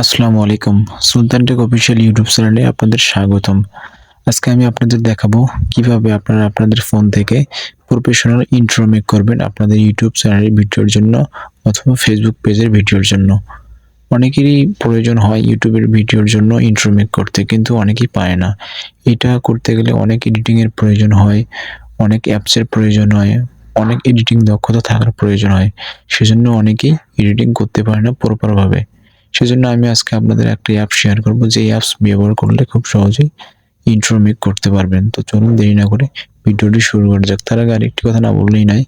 আসসালামু আলাইকুম। সুলতান take official YouTube চ্যানেলে আপনাদের স্বাগতম। আজকে আমি আপনাদের দেখাবো কিভাবে আপনারা আপনাদের ফোন থেকে প্রফেশনাল ইন্ট্রো মেক করবেন আপনাদের ইউটিউব চ্যানেলের ভিডিওর জন্য অথবা ফেসবুক পেজের ভিডিওর জন্য। অনেকেরই প্রয়োজন হয় ইউটিউবের ভিডিওর জন্য ইন্ট্রো মেক করতে, কিন্তু অনেকেই পারে না। এটা করতে গেলে অনেক এডিটিং এর প্রয়োজন হয়, অনেক অ্যাপসের প্রয়োজন হয়, অনেক এডিটিং দক্ষতা থাকার প্রয়োজন হয়। সেজন্য অনেকেই এডিটিং করতে পারে না প্রপার ভাবে। সেজন্য আমি আজকে আপনাদের একটা অ্যাপ শেয়ার করব, যে অ্যাপস ব্যবহার করলে খুব সহজেই ইন্ট্রো মেক করতে পারবেন। তো চলুন দেরি না করে ভিডিওটি শুরু করা যাক। তার আগে আরেকটি কথা না বললেই নাই,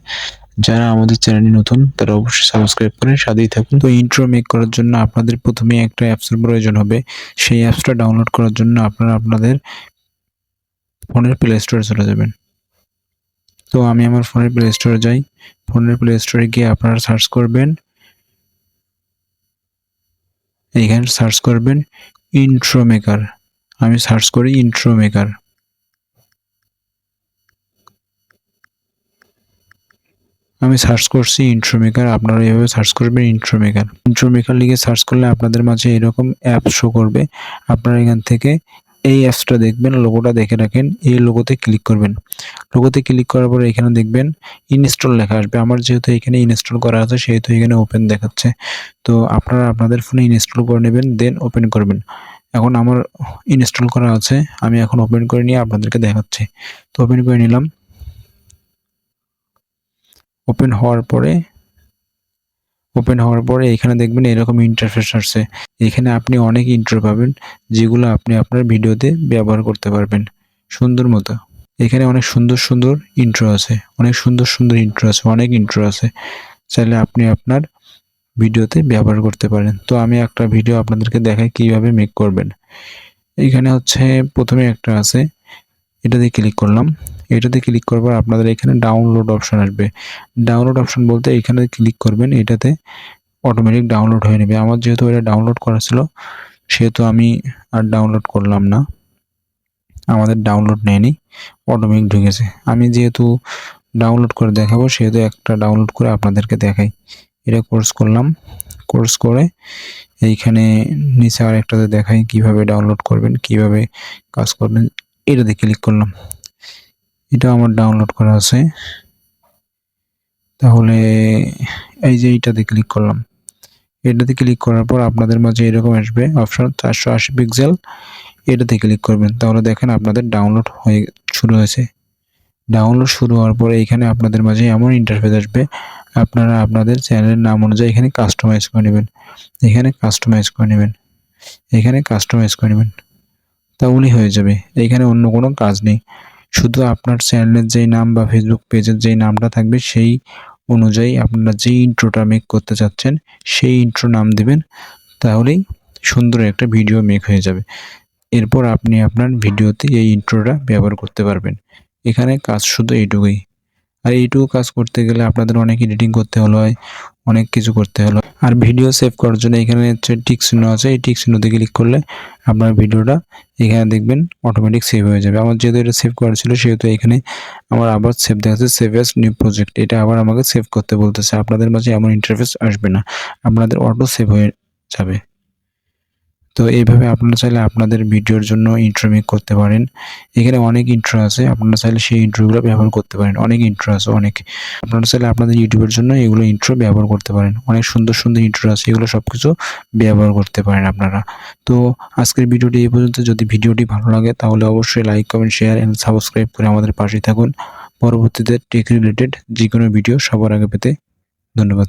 যারা আমাদের চ্যানেলে নতুন তারা অবশ্যই সাবস্ক্রাইব করে সাথেই থাকুন। তো ইন্ট্রো মেক করার জন্য আপনাদের প্রথমে একটা অ্যাপসের প্রয়োজন হবে। সেই অ্যাপসটা ডাউনলোড করার জন্য আপনারা আপনাদের ফোনের প্লে স্টোরে চলে যাবেন। তো আমি আমার ফোনের প্লে স্টোরে যাই। ফোনের প্লে স্টোরে গিয়ে আপনারা সার্চ করবেন, এইখানে সার্চ করবেন ইন্ট্রো মেকার। আমি সার্চ করি ইন্ট্রো মেকার। আমি সার্চ করছি ইন্ট্রো মেকার। আপনারা এইভাবে সার্চ করবেন ইন্ট্রো মেকার। ইন্ট্রো মেকার লিখে সার্চ করলে আপনাদের মাঝে এরকম অ্যাপ শো করবে। আপনারা এখান থেকে এই অ্যাপসটা দেখবেন, লোগোটা দেখে রাখেন, এই লোগোতে ক্লিক করবেন। লোগোতে ক্লিক করার পরে এখানে দেখবেন ইনস্টল লেখা আসবে। আমার যেহেতু এখানে ইনস্টল করা আছে সেহেতু এখানে ওপেন দেখাচ্ছে। তো আপনারা আপনাদের ফোনে ইনস্টল করে নেবেন, দেন ওপেন করবেন। এখন আমার ইনস্টল করা আছে, আমি এখন ওপেন করে নিয়ে আপনাদেরকে দেখাচ্ছি। তো ওপেন করে নিলাম। ওপেন হওয়ার পরে এখানে দেখবেন এরকম ইন্টারফেস আসছে। এখানে আপনি অনেক ইন্ট্রো পাবেন, যেগুলো আপনি আপনার ভিডিওতে ব্যবহার করতে পারবেন সুন্দর মতো। এখানে অনেক সুন্দর ইন্ট্রো আছে, অনেক ইন্ট্রো আছে। চাইলে আপনি আপনার ভিডিওতে ব্যবহার করতে পারেন। তো আমি একটা ভিডিও আপনাদেরকে দেখাই কিভাবে মেক করবেন। এইখানে হচ্ছে প্রথমে একটা আছে, এটাতে ক্লিক করলাম। এটাতে ক্লিক করবার আপনাদের এখানে ডাউনলোড অপশন আসবে। ডাউনলোড অপশন বলতে এখানে ক্লিক করবেন, এটাতে অটোমেটিক ডাউনলোড হয়ে নেবে। আমার যেহেতু এটা ডাউনলোড করা ছিল সেহেতু আমি আর ডাউনলোড করলাম না, আমাদের ডাউনলোড নেয়নি, অটোমেটিক ঢুকেছে। আমি যেহেতু ডাউনলোড করে দেখাবো সেহেতু একটা ডাউনলোড করে আপনাদেরকে দেখাই। এটা কোর্স করলাম, কোর্স করে এইখানে নিচে আর একটাতে দেখাই কিভাবে ডাউনলোড করবেন, কিভাবে কাজ করবেন। এটাতে ক্লিক করলাম, এটা আমার ডাউনলোড করা আছে। তাহলে এই যে এইটাতে ক্লিক করলাম। এটাতে ক্লিক করার পর আপনাদের মাঝে এরকম আসবে অপশন 480 পিক্সেল। এটাতে ক্লিক করবেন। তাহলে দেখেন আপনাদের ডাউনলোড হয়ে শুরু হয়েছে। ডাউনলোড শুরু হওয়ার পরে এখানে আপনাদের মাঝে এমন ইন্টারফেস আসবে, আপনারা আপনাদের চ্যানেলের নাম অনুযায়ী এখানে কাস্টমাইজ করে নেবেন, এখানে কাস্টমাইজ করে নেবেন, এখানে কাস্টমাইজ করে নেবেন। তাহলেই হয়ে যাবে। এখানে অন্য কোনো কাজ নেই। শুধু আপনার চ্যানেলের যেই নাম বা ফেসবুক পেজের যেই নামটা থাকবে সেই অনুযায়ী আপনারা যেই ইন্ট্রোটা মেক করতে চাচ্ছেন সেই ইন্ট্রো নাম দিবেন, তাহলেই সুন্দর একটা ভিডিও মেক হয়ে যাবে। এরপর আপনি আপনার ভিডিওতে এই ইন্ট্রোটা ব্যবহার করতে পারবেন। এখানে কাজ শুধু এইটুকুই। আর এইটুকু কাজ করতে গেলে আপনাদের অনেক এডিটিং করতে হয়, অনেক কিছু করতে হলো। আর ভিডিও সেভ করার জন্য এখানে হচ্ছে টিক চিহ্ন আছে, এই টিক চিহ্নতে ক্লিক করলে আপনার ভিডিওটা এখানে দেখবেন অটোমেটিক সেভ হয়ে যাবে। আমার যেহেতু এটা সেভ করা ছিল সেহেতু এখানে আমার আবার সেভ দেখাচ্ছে, সেভ অ্যাজ নিউ প্রজেক্ট। এটা আবার আমাকে সেভ করতে বলতেছে। আপনাদের মাঝে এমন ইন্টারফেস আসবে না, আপনাদের অটো সেভ হয়ে যাবে। তো এইভাবে আপনারা চাইলে আপনাদের ভিডিওর জন্য ইন্ট্রো মেক করতে পারেন। এখানে অনেক ইন্ট্রো আছে, আপনারা চাইলে সেই ইন্ট্রোগুলো ব্যবহার করতে পারেন। অনেক ইন্ট্রো আছে, অনেক। আপনারা চাইলে আপনাদের ইউটিউবের জন্য এগুলো ইন্ট্রো ব্যবহার করতে পারেন। অনেক সুন্দর ইন্ট্রো আছে, এগুলো সবকিছু ব্যবহার করতে পারেন আপনারা। তো আজকের ভিডিওটি এই পর্যন্ত। যদি ভিডিওটি ভালো লাগে তাহলে অবশ্যই like, comment, share and subscribe করে আমাদের পাশে থাকুন। পরবর্তীতে টেক রিলেটেড যে কোনো ভিডিও সবার আগে পেতে। ধন্যবাদ।